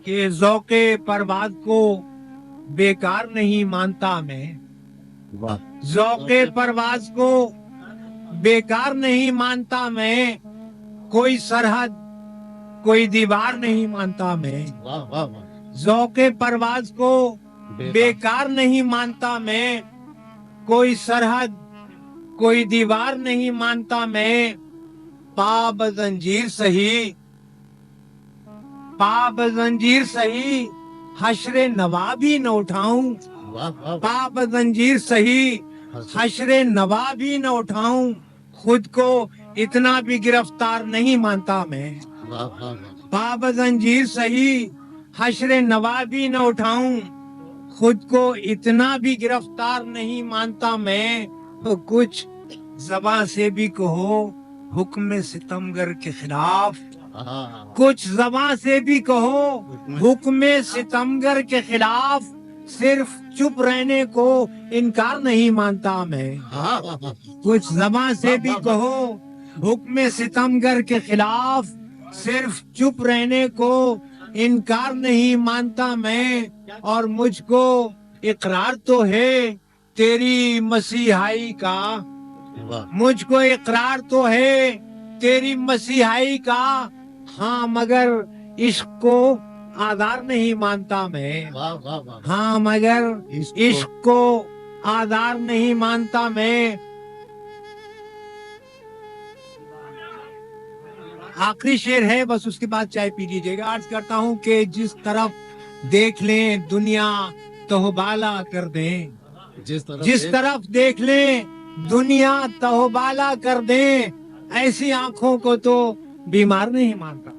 کہ ذوقِ پرواز کو بیکار نہیں مانتا میں، ذوقِ پرواز کو بیکار نہیں مانتا میں، کوئی سرحد کوئی دیوار نہیں مانتا میں، ذوقِ پرواز کو بیکار نہیں مانتا میں، کوئی سرحد کوئی دیوار نہیں مانتا میں، پا بزنجیر سہی پا بزنجیر سہی حشر نوا بھی نہ اٹھاؤں، پا بزنجیر سہی حشر نوا بھی نہ اٹھاؤں، خود کو اتنا بھی گرفتار نہیں مانتا میں، پا بزنجیر سہی حشر نوا بھی نہ اٹھاؤں، خود کو اتنا بھی گرفتار نہیں مانتا میں، کچھ زباں سے بھی کہو حکم ستمگر کے خلاف، کچھ زباں سے بھی کہو حکم ستمگر کے خلاف، صرف چپ رہنے کو انکار نہیں مانتا میں، کچھ زباں سے بھی کہو حکم ستمگر کے خلاف، صرف چپ رہنے کو انکار نہیں مانتا میں، اور مجھ کو اقرار تو ہے تیری مسیحائی کا، مجھ کو اقرار تو ہے تیری مسیحائی کا، ہاں مگر عشق کو آزار نہیں مانتا میں، ہاں مگر عشق کو آزار نہیں مانتا میں۔ آخری شعر ہے، بس اس کے بعد چائے پی لیجیے گا۔ عرض کرتا ہوں کہ جس طرف دیکھ لیں دنیا تہوبالا کر دیں، جس طرف دیکھ لیں دنیا تہوبالا کر دیں، ایسی آنکھوں کو تو بیمار نہیں مانتا۔